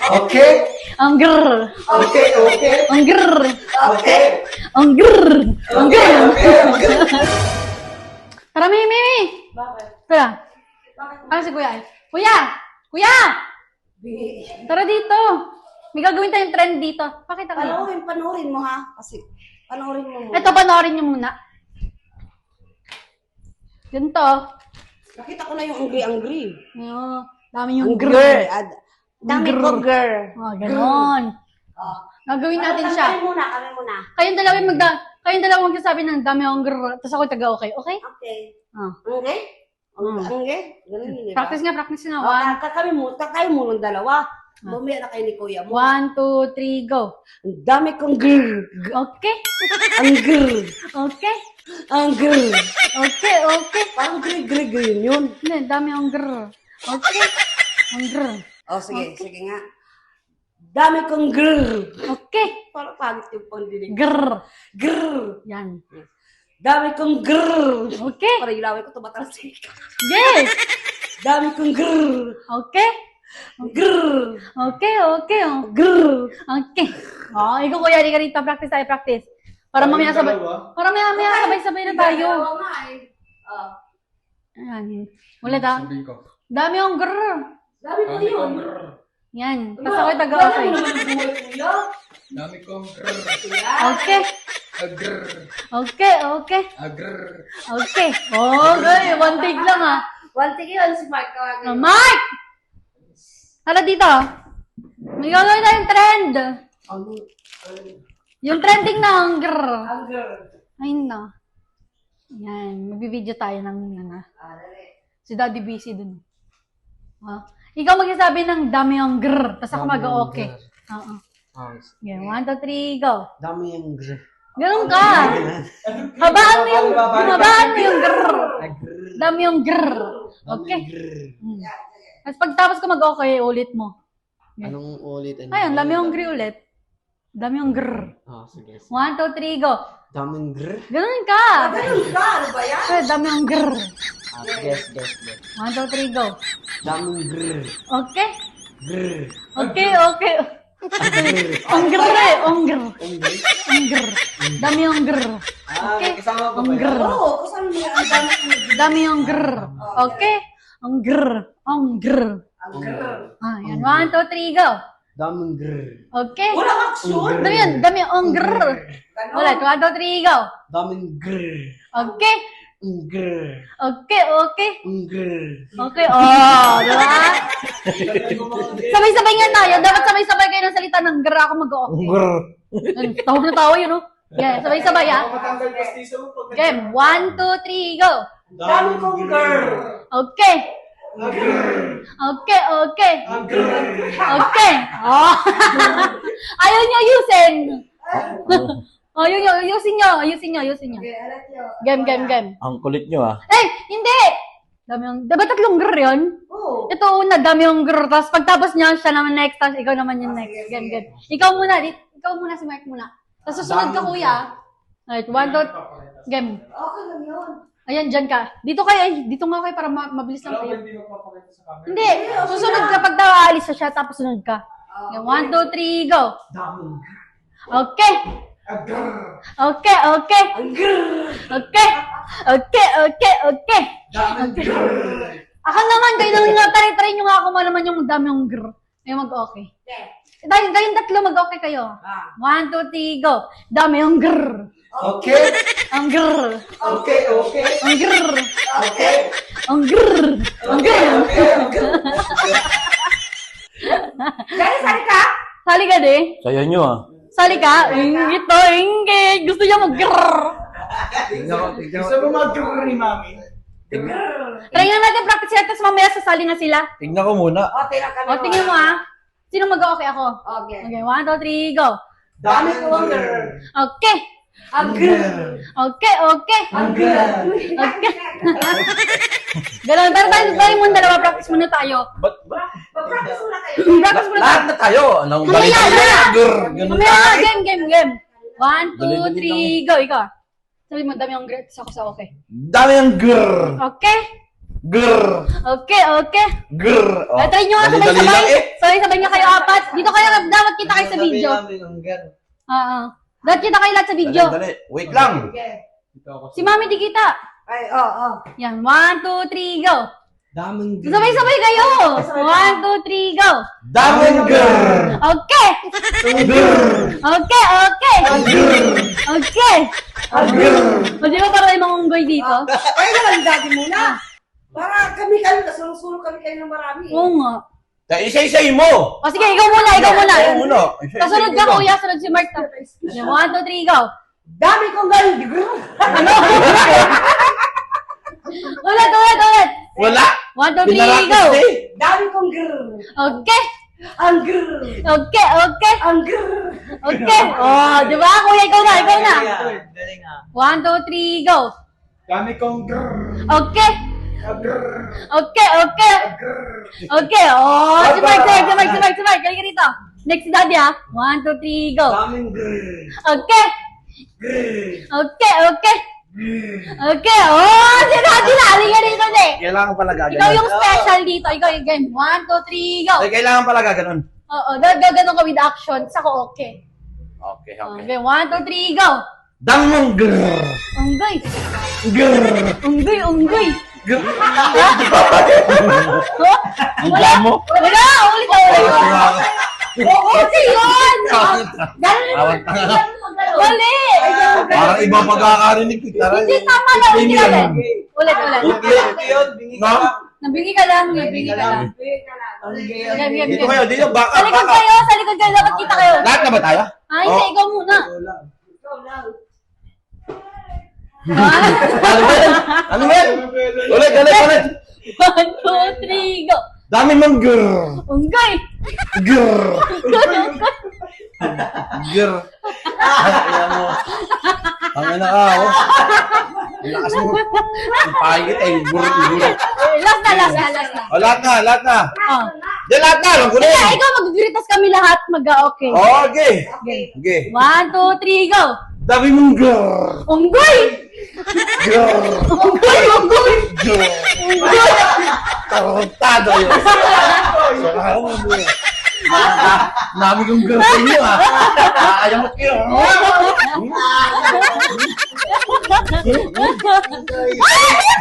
Okay. Ang grr. Okay. Okay. Ang grr. Okay. Ang grr. Ang grr. Okay. Tara, Mimi. Bakit? Tara. Bakit? Ano si Kuya? Kuya! Kuya! Tara dito. May gagawin tayong trend dito. Pakita kayo. Panoorin mo ha. Kasi, panoorin mo muna. Ito, panoorin niyo muna. Ganito. Nakita ko na yung angry-angry. Ayun. Dami yung Angry. grr. Dami ko girl. Oh, ganon. Gagawin natin siya. Kami muna. Kayong dalawa magsasabi ng dami yung grr. Tapos ako taga-okay. Okay? Okay. Ah. Okay? Okay? Ganun yun, di ba? Practice nga. One. Kakayo mo ng dalawa. Mamaya na kayo ni kuya mo. 1, 2, 3, go. Ang dami kong girl. Okay? Ang girl. Okay? Ang girl. Okay, okay. Parang green yun. Hindi, dami yung grr. Okay? Ang grr. Oh, sige. Sige nga. Dami kong girl. Okay. Parang pangit yung pandinig. Grr. Girl. Yan. Dami kong girl. Okay. Parang yung laway ko tumatalsik. Yes. Dami kong girl. Okay? Girl. Okay, okay. Girl. Okay. Oh, ikaw kuya, di ka rito. Practice tayo, practice. Para mamaya sabay. Para mamaya sabay-sabay na tayo. Ayan. Ulit ah. Sabihin ko. Dami yung grr. Dami ko yun. Yan. Tapos ako'y taga-okay. Dami kong grr. Okay. Agrr. Okay, okay. Agrr. Okay. Okay. One take lang ah. One thing yun, si Mark Oh, Mike! Hala dito. May gagawin tayong trend. Yung trending na ang grr. Ang girl. Ayun na. Yan. Magbibideo tayo ng si Daddy busy dun. Ha? Ikaw magsasabi ng dami ang grr. Tapos ako mag-okay. Oo. Okay. 1, 2, 3, go. Dami yung girl. Ganun ka. Habaan mo yung grr. Dami yung grr. Okay. Hmm. Tapos pagtapos ko mag-okay, ulit mo. Anong ulit? Ayun, dami yung grr ulit. Dami yung grr. Sige. 1, 2, 3, go. Daming grr. Ganun ka. Ganun ka, ano ba yan? Ay, dami yung grr. Guess. 1, 2, 3, go. Daming grr. Okay? Grr. Okay, okay. Ang grr eh. Ang grr. Ang grr. Dami yung grr. Okay? Kasama Ang grr. Oo, kasama mo yan. Ang dami kong Dami yung grr. Okay? Ang grr. Ang grr. Ang girl. Ah, yan. 1, 2, 3, go. Daming grr. Okay? Walang aksyon. Dami yan. Dami yung grr. Ulit. 1, 2, 3, go. Daming grr. Okay? Grr. Okay, okay. Grr. Okay, oh, diba? Sabay-sabay nga tayo. Dapat sabay-sabay kayo ng salita ng grr ako mag-okay. Grr. Tawag na tawa yun, oh. Yeah, sabay-sabay, ah. Game. 1, 2, 3, go. Dami kong girl. Okay. Okay, okay. Okay. Oh. Ayaw niyo ayusin. Ayusin niyo. Game. Ang kulit nyo ah. Eh, hindi. Dami yung, diba tatlong grr yun? Oo. Ito una, dami yung grr. Tapos pagtapos niya, siya naman next. Tapos ikaw naman yung next. Game. Ikaw muna, si Mike muna. Tapos susunod ka, kuya. Right, 1, 2, game. Okay lang yun. Ayan, dyan ka. Dito nga kayo para mabilis lang kayo. Hindi magpapakita sa camera. Hindi, susunod ka pag aalis na siya, tapos sunod ka. 1, 2, 3, go. Okay. Okay. Ang girl. Okay. Ako naman, kayo naman nga, try nyo nga ako malaman yung dami yung grr. Kayo mag-okay. Kayong tatlo mag-okay kayo. 1, 2, 3, go. Dami yung grr. Okay. Ang grr. Okay. Ang grr. Okay. Ang grr. Ang grr. Dali, sali ka? Sali ka, de. Sayo nyo ah. Sali ka. Ingit. Gusto niya mag-grr. Gusto mo mag-grr ni Mami? Try nga natin practice yan, tapos mamaya sasali na sila. Tignan ko muna. O, tira ka O, tingnan mo ah. Sino mag-okay ako? Okay. Okay, 1, 2, 3, go. Dami kong grr. Okay. Ang girl. Okay. Ang grr. Okay. Ganun, tayo muna dalawa, practice muna tayo. Ba't? Mag-practice muna kayo. Practice muna tayo. Lahat na tayo. Anong Mamaya balik na. tayo? Grr. Ganun Mamaya na, tayo. game. 1, 2, Dali-dali 3, go. Ikaw. Sabi mo, dami yung great. Ako sa okay. Dami ang grr. Okay? Grr. Okay, okay. Grr. Oh. Try nyo nga Dali-dali lang sabay-sabay. eh. Sabay-sabay nga kayo apat. Dito kayo, dapat kita kayo sa video. Oo. Dapat kita kayo lahat sa video. Dali. Wait lang. Si Mami di kita. Ay, oo. Yan, 1, 2, 3, go. Daming grr. Sabay-sabay kayo. 1, 2, 3, go. Daming grr. Okay. Okay, okay. Okay. O, di ba para yung mga unggoy dito? Kaya naman dati muna. Para kami kayo, nasulong-sulong kami kayo ng marami. Oo nga. Isa-isay mo. O sige, ikaw muna, ikaw muna. Ikaw muna. Isa-isay Kasunod ka, mo. kuya. Sunod si Mark. Yan, 1, 2, 3, go. Dami kong grr. Ano? Ulit, ulit, ulit. Wala. 1, 2, 3, Pinarakas go. eh. Dami kong grr. Okay. Ang grr. Okay, okay. Ang grr. Okay. Oh, di ba? Kuya, ikaw na, ikaw na. 1, 2, 3, go. Dami kong grrr. Okay. Grrr. Okay, okay. Okay. Oh, si Mark, si Mark, si Mark, si Mark. Halika rito. Next si Daddy, ha? 1, 2, 3, go. Daming grr. Okay. Grr. Okay, okay. Okay. Oh, si Daddy na. Halika rito, eh. Kailangan pala Ikaw gaganon. yung special dito. Ikaw yung game. 1, 2, 3, go. Ay, kailangan pala gaganon. Oo, gaganon ka with action. Sako okay. Okay, okay. Okay, 1, 2, 3, go. Daming grr. Unggoy. Grr. Unggoy, unggoy. Grr. Wala. Wala. Ulit, ulit. Oo, kasi yun. Awat ka nga. Mali. Parang iba pagkakarinig. Hindi, tama lang. Ulit ulit. Ulit, ulit. No? Nabingi ka lang. Nabingi ka lang. Dito kayo, dito. Sa Baka, likod baka. kayo. Sa likod kayo. Dapat kita kayo. Lahat na ba tayo? Ah, hindi. Ikaw muna. Ano ba yan? Ano ba yan? Ulit, ulit, ulit. 1, 2, 3, go. Dami mong grr. Unggoy. Grr. Unggoy, unggoy. Grr. Ayan mo. Ang ina ka, oh. Ang lakas mo. Ang pahigit ay grr, grr. Last na, last na, last na. O, lahat na, lahat na. Oh. Di, lahat na. Alam ko na Kaya yun. ikaw mag-greetas kami lahat. Mag-okay. Okay. Okay. 1, 2, 3, go. Dami mong grr. Unggoy. Grr. Unggoy, unggoy. Grr. Unggoy. Tarantado yun. Sarang mo. Nami kong grr sa inyo, ha. Ayaw mo kayo. Ay!